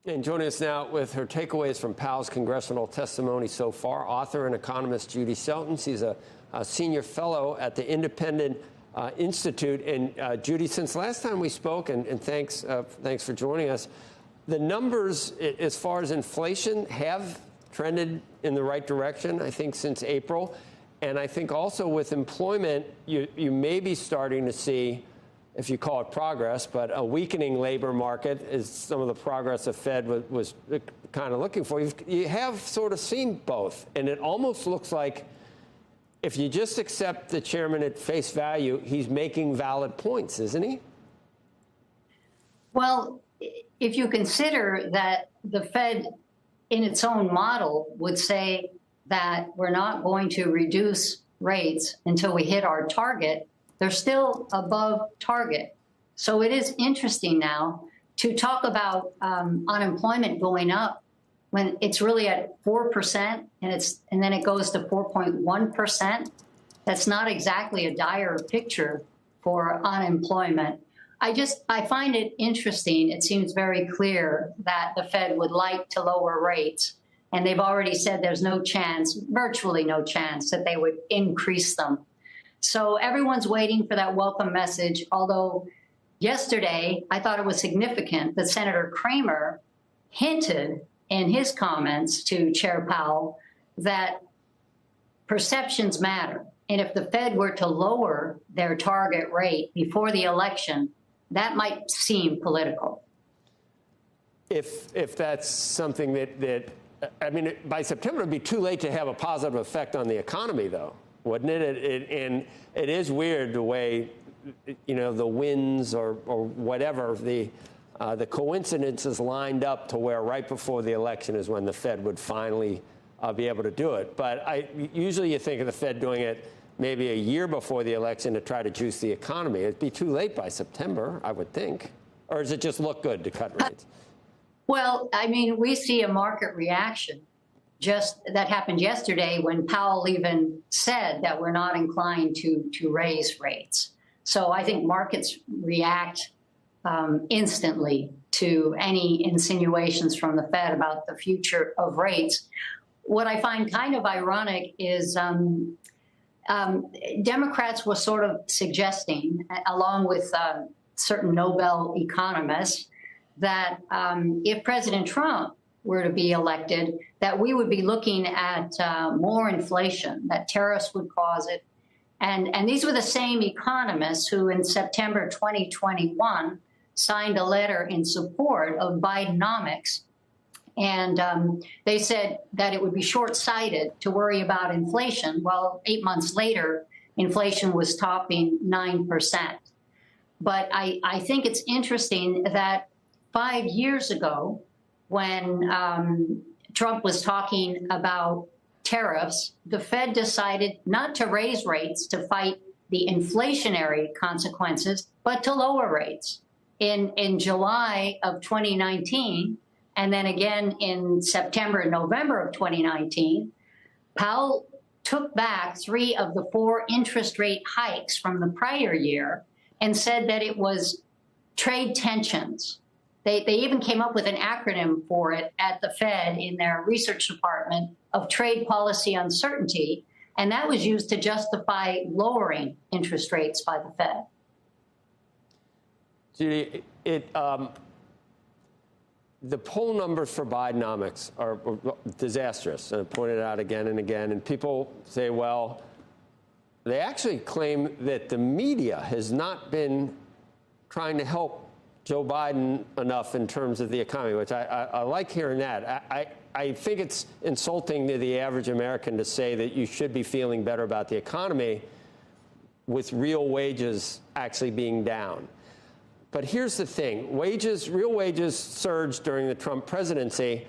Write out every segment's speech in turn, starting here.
And joining us now with her takeaways from Powell's congressional testimony so far, author and economist Judy Shelton. She's a senior fellow at the Independent Institute. And Judy, since last time we spoke, and thanks for joining us, the numbers as far as inflation have trended in the right direction, I think, since April. And I think also with employment, you may be starting to see, if you call it progress, but a weakening labor market is some of the progress the Fed was kind of looking for. You have sort of seen both, and it almost looks like if you just accept the chairman at face value, he's making valid points, isn't he? Well, if you consider that the Fed in its own model would say that we're not going to reduce rates until we hit our target, they're still above target. So it is interesting now to talk about unemployment going up when it's really at 4% and then it goes to 4.1%. That's not exactly a dire picture for unemployment. I find it interesting. It seems very clear that the Fed would like to lower rates, and they've already said there's no chance, virtually no chance, that they would increase them. So everyone's waiting for that welcome message, although yesterday I thought it was significant that Senator Kramer hinted in his comments to Chair Powell that perceptions matter. And if the Fed were to lower their target rate before the election, that might seem political. If that's something that I mean, by September, it'd be too late to have a positive effect on the economy, though, wouldn't it? And it is weird the way, you know, the winds or whatever, the coincidences lined up to where right before the election is when the Fed would finally be able to do it. But usually you think of the Fed doing it maybe a year before the election to try to juice the economy. It'd be too late by September, I would think. Or does it just look good to cut rates? Well, I mean, we see a market reaction. Just that happened yesterday when Powell even said that we're not inclined to raise rates. So I think markets react instantly to any insinuations from the Fed about the future of rates. What I find kind of ironic is Democrats were sort of suggesting, along with certain Nobel economists, that if President Trump were to be elected, that we would be looking at more inflation, that tariffs would cause it. And these were the same economists who in September 2021 signed a letter in support of Bidenomics. And they said that it would be short-sighted to worry about inflation. Well, 8 months later, inflation was topping 9%. But I think it's interesting that 5 years ago, when Trump was talking about tariffs, the Fed decided not to raise rates to fight the inflationary consequences, but to lower rates. In July of 2019, and then again in September and November of 2019, Powell took back 3 of the 4 interest rate hikes from the prior year and said that it was trade tensions. They even came up with an acronym for it at the Fed in their research department of trade policy uncertainty, and that was used to justify lowering interest rates by the Fed. Judy, the poll numbers for Bidenomics are disastrous, and I pointed out again and again, and people say, well, they actually claim that the media has not been trying to help Joe Biden enough in terms of the economy, which I like hearing that. I think it's insulting to the average American to say that you should be feeling better about the economy with real wages actually being down. But here's the thing. Real wages surged during the Trump presidency,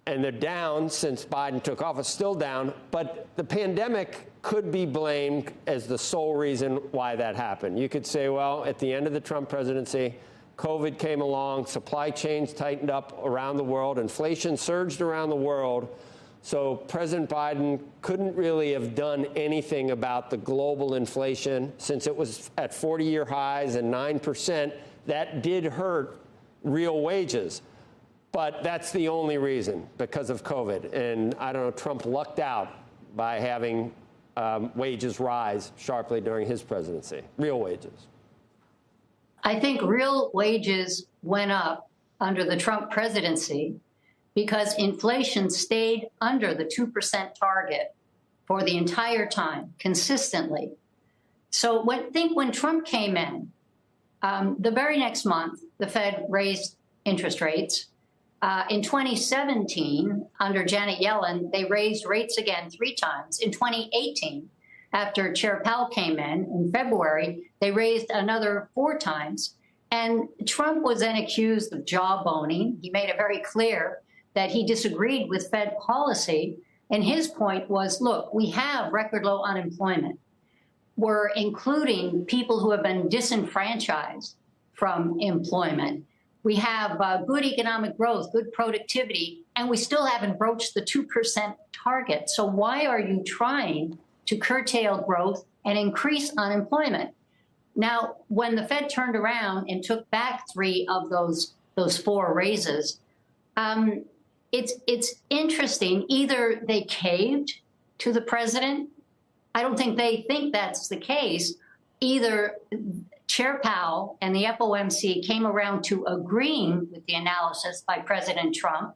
and they're down since Biden took office, still down. But the pandemic could be blamed as the sole reason why that happened. You could say, well, at the end of the Trump presidency, COVID came along, supply chains tightened up around the world, inflation surged around the world. So President Biden couldn't really have done anything about the global inflation since it was at 40-year highs and 9%. That did hurt real wages. But that's the only reason, because of COVID. And I don't know, Trump lucked out by having wages rise sharply during his presidency, real wages. I think real wages went up under the Trump presidency because inflation stayed under the 2% target for the entire time, consistently. So when Trump came in, the very next month, the Fed raised interest rates. In 2017, under Janet Yellen, they raised rates again 3 times. In 2018, after Chair Powell came in February, they raised another 4 times. And Trump was then accused of jawboning. He made it very clear that he disagreed with Fed policy. And his point was, look, we have record low unemployment. We're including people who have been disenfranchised from employment. We have good economic growth, good productivity, and we still haven't broached the 2% target. So why are you trying to curtail growth and increase unemployment? Now, when the Fed turned around and took back 3 of those 4 raises, it's interesting. Either they caved to the president. I don't think they think that's the case. Either Chair Powell and the FOMC came around to agreeing with the analysis by President Trump,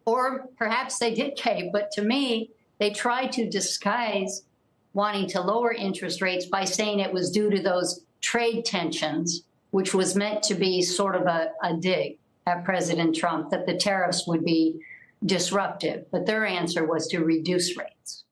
or perhaps they did cave. But to me, they tried to disguise wanting to lower interest rates by saying it was due to those trade tensions, which was meant to be sort of a dig at President Trump, that the tariffs would be disruptive. But their answer was to reduce rates.